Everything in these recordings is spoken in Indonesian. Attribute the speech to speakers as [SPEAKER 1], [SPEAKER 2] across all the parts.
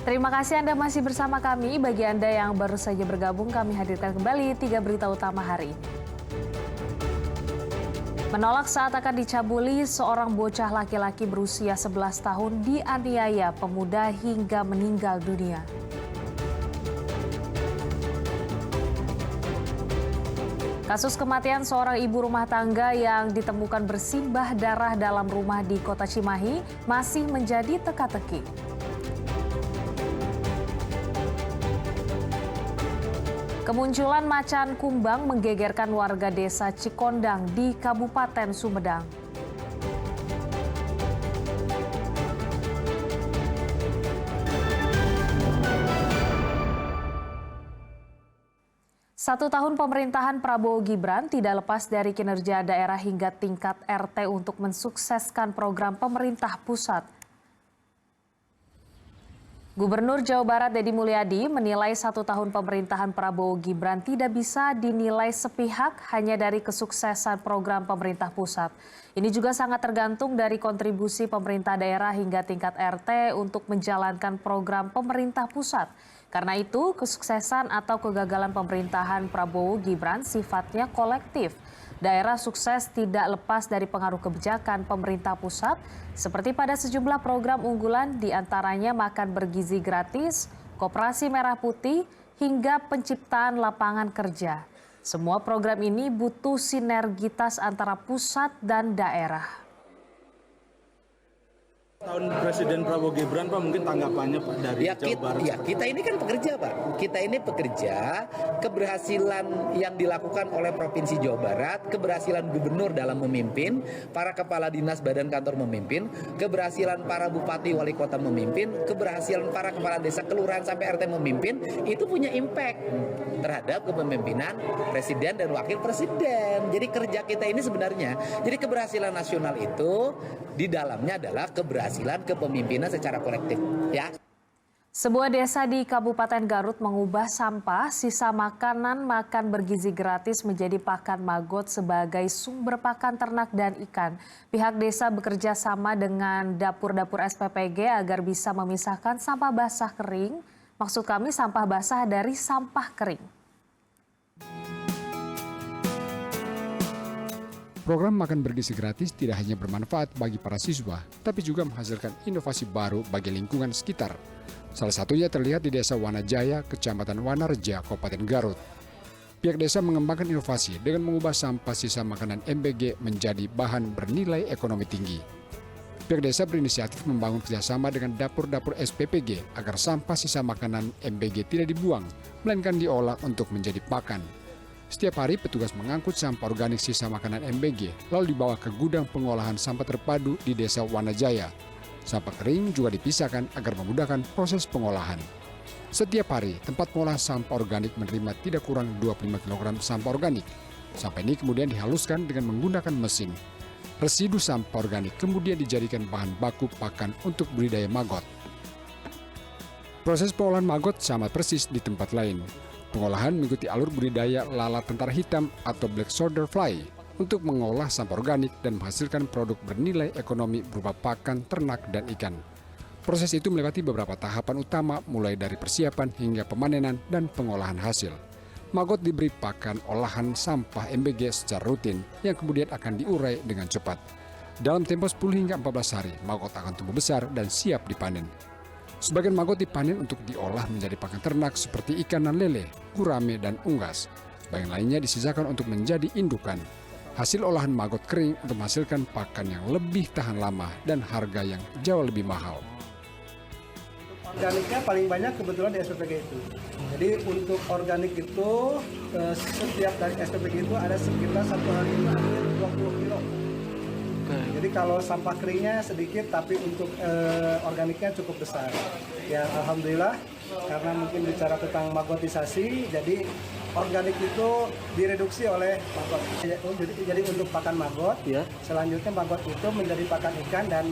[SPEAKER 1] Terima kasih Anda masih bersama kami. Bagi Anda yang baru saja bergabung, kami hadirkan kembali 3 berita utama hari ini. Menolak saat akan dicabuli, seorang bocah laki-laki berusia 11 tahun dianiaya pemuda hingga meninggal dunia. Kasus kematian seorang ibu rumah tangga yang ditemukan bersimbah darah dalam rumah di Kota Cimahi masih menjadi teka-teki. Kemunculan macan kumbang menggegerkan warga desa Cikondang di Kabupaten Sumedang. Satu tahun pemerintahan Prabowo Gibran tidak lepas dari kinerja daerah hingga tingkat RT untuk mensukseskan program pemerintah pusat. Gubernur Jawa Barat Deddy Mulyadi menilai 1 tahun pemerintahan Prabowo Gibran tidak bisa dinilai sepihak hanya dari kesuksesan program pemerintah pusat. Ini juga sangat tergantung dari kontribusi pemerintah daerah hingga tingkat RT untuk menjalankan program pemerintah pusat. Karena itu, kesuksesan atau kegagalan pemerintahan Prabowo Gibran sifatnya kolektif. Daerah sukses tidak lepas dari pengaruh kebijakan pemerintah pusat, seperti pada sejumlah program unggulan diantaranya makan bergizi gratis, koperasi merah putih, hingga penciptaan lapangan kerja. Semua program ini butuh sinergitas antara pusat dan daerah.
[SPEAKER 2] Tahun Presiden Prabowo Gibran, Pak, mungkin tanggapannya Pak dari Jawa Barat.
[SPEAKER 3] Ya, kita ini kan pekerja, Pak. Kita ini pekerja, keberhasilan yang dilakukan oleh Provinsi Jawa Barat, keberhasilan gubernur dalam memimpin, para kepala dinas badan kantor memimpin, keberhasilan para bupati wali kota memimpin, keberhasilan para kepala desa kelurahan sampai RT memimpin, itu punya impact terhadap kepemimpinan Presiden dan Wakil Presiden. Jadi kerja kita ini sebenarnya, jadi keberhasilan nasional itu di dalamnya adalah keberhasilan kepemimpinan secara kolektif, ya.
[SPEAKER 1] Sebuah desa di Kabupaten Garut mengubah sampah sisa makanan makan bergizi gratis menjadi pakan maggot sebagai sumber pakan ternak dan ikan. Pihak desa bekerja sama dengan dapur-dapur SPPG agar bisa memisahkan sampah basah kering. Maksud kami sampah basah dari sampah kering.
[SPEAKER 4] Program makan bergizi gratis tidak hanya bermanfaat bagi para siswa, tapi juga menghasilkan inovasi baru bagi lingkungan sekitar. Salah satunya terlihat di Desa Wanajaya, Kecamatan Wanareja, Kabupaten Garut. Pihak desa mengembangkan inovasi dengan mengubah sampah sisa makanan MBG menjadi bahan bernilai ekonomi tinggi. Pihak desa berinisiatif membangun kerjasama dengan dapur-dapur SPPG agar sampah sisa makanan MBG tidak dibuang, melainkan diolah untuk menjadi pakan. Setiap hari petugas mengangkut sampah organik sisa makanan MBG lalu dibawa ke gudang pengolahan sampah terpadu di Desa Wanajaya. Sampah kering juga dipisahkan agar memudahkan proses pengolahan. Setiap hari tempat pengolahan sampah organik menerima tidak kurang 25 kg sampah organik. Sampah ini kemudian dihaluskan dengan menggunakan mesin. Residu sampah organik kemudian dijadikan bahan baku pakan untuk budidaya maggot. Proses pengolahan maggot sama persis di tempat lain. Pengolahan mengikuti alur budidaya lalat tentara hitam atau black soldier fly untuk mengolah sampah organik dan menghasilkan produk bernilai ekonomi berupa pakan, ternak, dan ikan. Proses itu melewati beberapa tahapan utama mulai dari persiapan hingga pemanenan dan pengolahan hasil. Maggot diberi pakan olahan sampah MBG secara rutin yang kemudian akan diurai dengan cepat. Dalam tempo 10 hingga 14 hari, maggot akan tumbuh besar dan siap dipanen. Sebagian maggot dipanen untuk diolah menjadi pakan ternak seperti ikan dan lele, gurame, dan unggas. Sebagian lainnya disisakan untuk menjadi indukan. Hasil olahan maggot kering untuk menghasilkan pakan yang lebih tahan lama dan harga yang jauh lebih mahal.
[SPEAKER 5] Organiknya paling banyak kebetulan di SPPG itu. Jadi untuk organik itu setiap dari SPPG itu ada sekitar 1 hari itu hampir 20 kilo. Jadi kalau sampah keringnya sedikit, tapi untuk organiknya cukup besar. Ya alhamdulillah, karena mungkin bicara tentang maggotisasi, jadi organik itu direduksi oleh maggot. Jadi untuk pakan maggot, ya. Selanjutnya maggot itu menjadi pakan ikan dan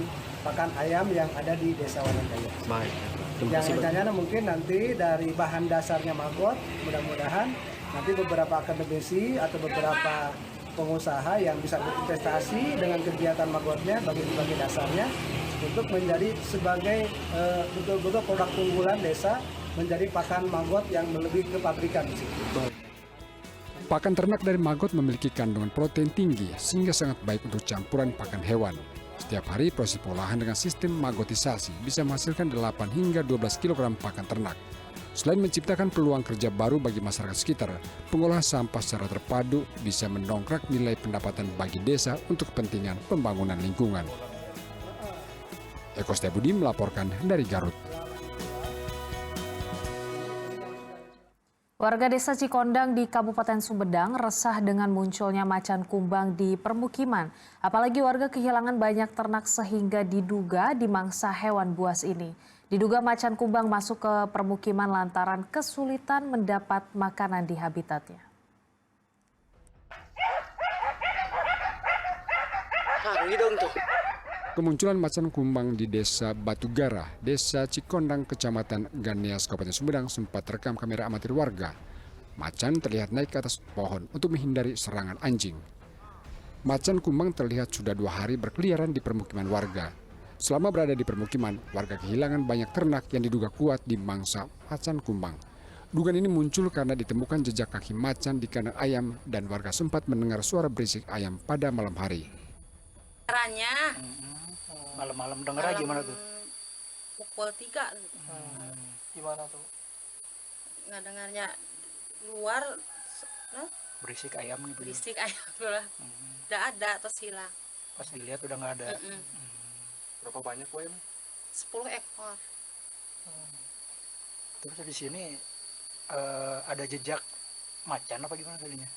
[SPEAKER 5] pakan ayam yang ada di Desa Wanajaya.
[SPEAKER 3] Baik.
[SPEAKER 5] Yang rencananya mungkin nanti dari bahan dasarnya maggot, mudah-mudahan nanti beberapa akademisi atau beberapa pengusaha yang bisa berinvestasi dengan kegiatan maggotnya bagi dasarnya untuk menjadi sebagai betul-betul produk unggulan desa, menjadi pakan maggot yang lebih ke pabrikan di situ.
[SPEAKER 4] Pakan ternak dari maggot memiliki kandungan protein tinggi sehingga sangat baik untuk campuran pakan hewan. Setiap hari proses pengolahan dengan sistem magotisasi bisa menghasilkan 8 hingga 12 kg pakan ternak. Selain menciptakan peluang kerja baru bagi masyarakat sekitar, pengolahan sampah secara terpadu bisa mendongkrak nilai pendapatan bagi desa untuk kepentingan pembangunan lingkungan. Eko Setiabudi melaporkan dari Garut.
[SPEAKER 1] Warga desa Cikondang di Kabupaten Sumedang resah dengan munculnya macan kumbang di permukiman. Apalagi warga kehilangan banyak ternak sehingga diduga dimangsa hewan buas ini. Diduga macan kumbang masuk ke permukiman lantaran kesulitan mendapat makanan di habitatnya.
[SPEAKER 4] Kemunculan macan kumbang di desa Batugara, desa Cikondang, kecamatan Ganeas, Kabupaten Sumedang sempat terekam kamera amatir warga. Macan terlihat naik ke atas pohon untuk menghindari serangan anjing. Macan kumbang terlihat sudah 2 hari berkeliaran di permukiman warga. Selama berada di permukiman, warga kehilangan banyak ternak yang diduga kuat di mangsa macan kumbang. Dugaan ini muncul karena ditemukan jejak kaki macan di kandang ayam dan warga sempat mendengar suara berisik ayam pada malam hari.
[SPEAKER 6] Caranya
[SPEAKER 7] malam-malam dengar gimana tuh?
[SPEAKER 6] pukul 3
[SPEAKER 7] Gimana tuh?
[SPEAKER 6] nggak dengarnya luar
[SPEAKER 7] Berisik ayam nih.
[SPEAKER 6] berisik ayam lah. Udah ada terus hilang.
[SPEAKER 7] Pas dilihat udah nggak ada.
[SPEAKER 2] Berapa banyak ayam?
[SPEAKER 6] 10 ekor.
[SPEAKER 7] Terus di sini ada jejak macan apa gimana tadinya?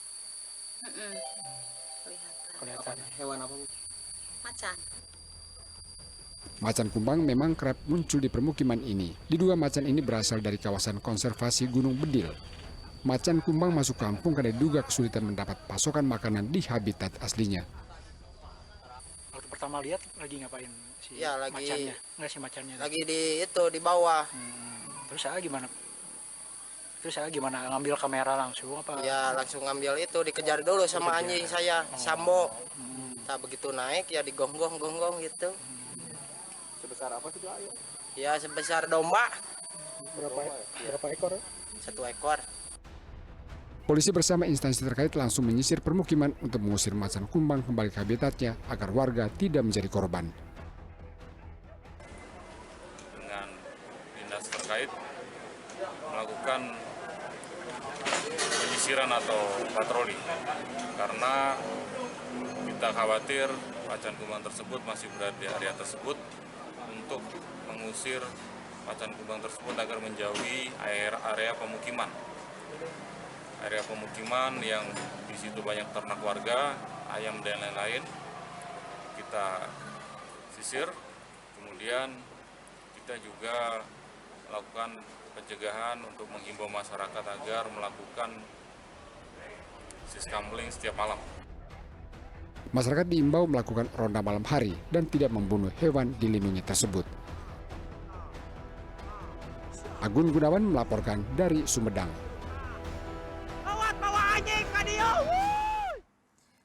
[SPEAKER 7] Kelihatan.
[SPEAKER 2] Hewan apa?
[SPEAKER 6] Macan.
[SPEAKER 4] Macan kumbang memang kerap muncul di permukiman ini. Diduga macan ini berasal dari kawasan konservasi Gunung Bedil. Macan kumbang masuk kampung karena diduga kesulitan mendapat pasokan makanan di habitat aslinya.
[SPEAKER 7] Waktu pertama lihat lagi ngapain si
[SPEAKER 8] Ya, lagi-
[SPEAKER 7] macannya? Nggak si macannya.
[SPEAKER 8] Lagi di bawah.
[SPEAKER 7] Terus saya gimana? Ngambil kamera langsung apa?
[SPEAKER 8] Ya langsung ngambil itu, dikejar dulu sama anjing saya, Sambo. Nah, begitu naik ya digonggong gitu.
[SPEAKER 2] Sebesar apa sih ayam?
[SPEAKER 8] Ya sebesar domba,
[SPEAKER 7] Berapa ekor?
[SPEAKER 8] 1 ekor.
[SPEAKER 4] Polisi bersama instansi terkait langsung menyisir permukiman untuk mengusir macan kumbang kembali ke habitatnya agar warga tidak menjadi korban.
[SPEAKER 9] Dengan dinas terkait melakukan penyisiran atau patroli karena kita khawatir macan kumbang tersebut masih berada di area tersebut untuk mengusir macan kumbang tersebut agar menjauhi area pemukiman. Area pemukiman yang di situ banyak ternak warga, ayam dan lain-lain. Kita sisir, kemudian kita juga melakukan pencegahan untuk menghimbau masyarakat agar melakukan siskamling setiap malam.
[SPEAKER 4] Masyarakat diimbau melakukan ronda malam hari dan tidak membunuh hewan dilindungi tersebut. Agun Gunawan melaporkan dari Sumedang.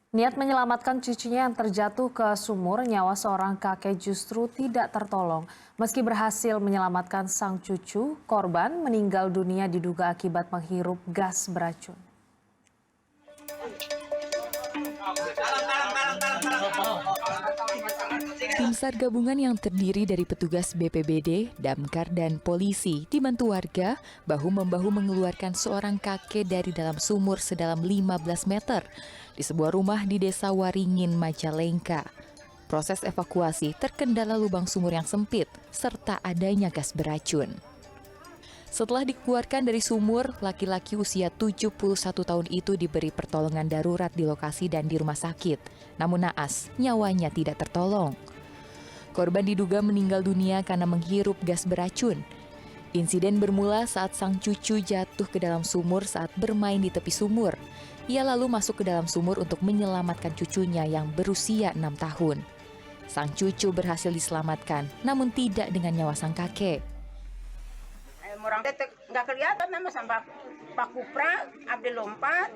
[SPEAKER 1] Niat menyelamatkan cucunya yang terjatuh ke sumur, nyawa seorang kakek justru tidak tertolong. Meski berhasil menyelamatkan sang cucu, korban meninggal dunia diduga akibat menghirup gas beracun.
[SPEAKER 10] Tim SAR gabungan yang terdiri dari petugas BPBD, Damkar, dan polisi dibantu warga bahu-membahu mengeluarkan seorang kakek dari dalam sumur sedalam 15 meter di sebuah rumah di Desa Waringin, Majalengka. Proses evakuasi terkendala lubang sumur yang sempit serta adanya gas beracun. Setelah dikeluarkan dari sumur, laki-laki usia 71 tahun itu diberi pertolongan darurat di lokasi dan di rumah sakit. Namun naas, nyawanya tidak tertolong. Korban diduga meninggal dunia karena menghirup gas beracun. Insiden bermula saat sang cucu jatuh ke dalam sumur saat bermain di tepi sumur. Ia lalu masuk ke dalam sumur untuk menyelamatkan cucunya yang berusia 6 tahun. Sang cucu berhasil diselamatkan, namun tidak dengan nyawa sang kakek.
[SPEAKER 11] Murang nggak kelihatan nama sampai Pak Kupra, abdi lompat,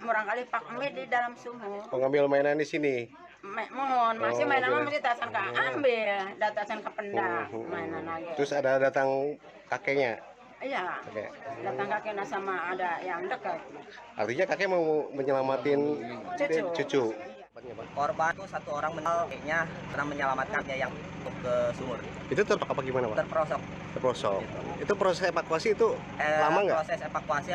[SPEAKER 11] murang kali Pak Emi di dalam sumur.
[SPEAKER 8] Mengambil mainan di sini.
[SPEAKER 11] mohon masih mainan mah mesti tasan ka ambil, datasan ke pendak mainan lagi.
[SPEAKER 12] Terus ada datang kakeknya.
[SPEAKER 11] Iya. Datang kakeknya sama ada yang dekat.
[SPEAKER 12] Artinya kakek mau menyelamatin cucu.
[SPEAKER 8] Korban itu satu orang meninggal kakeknya karena menyelamatkannya yang untuk ke sumur.
[SPEAKER 12] Itu terpak apa gimana, Pak? Terperosok. Itu proses evakuasi itu lama nggak?
[SPEAKER 8] Proses evakuasi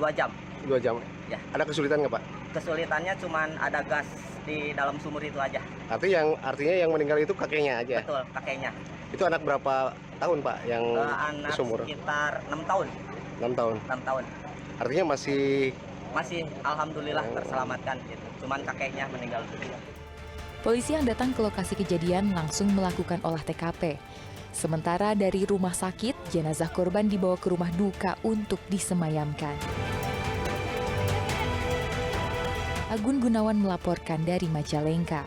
[SPEAKER 8] 2 jam.
[SPEAKER 12] 2 jam.
[SPEAKER 8] Ya.
[SPEAKER 12] Ada kesulitan nggak, Pak?
[SPEAKER 8] Kesulitannya cuman ada gas di dalam sumur itu aja.
[SPEAKER 12] Artinya yang meninggal itu kakeknya aja.
[SPEAKER 8] Betul, kakeknya.
[SPEAKER 12] Itu anak berapa tahun, Pak, yang
[SPEAKER 8] Anak
[SPEAKER 12] sumur?
[SPEAKER 8] sekitar 6 tahun.
[SPEAKER 12] 6 tahun.
[SPEAKER 8] 6 tahun.
[SPEAKER 12] Artinya masih
[SPEAKER 8] Alhamdulillah terselamatkan gitu. Cuman kakeknya meninggal dunia.
[SPEAKER 10] Polisi yang datang ke lokasi kejadian langsung melakukan olah TKP. Sementara dari rumah sakit, jenazah korban dibawa ke rumah duka untuk disemayamkan. Agun Gunawan melaporkan dari Majalengka.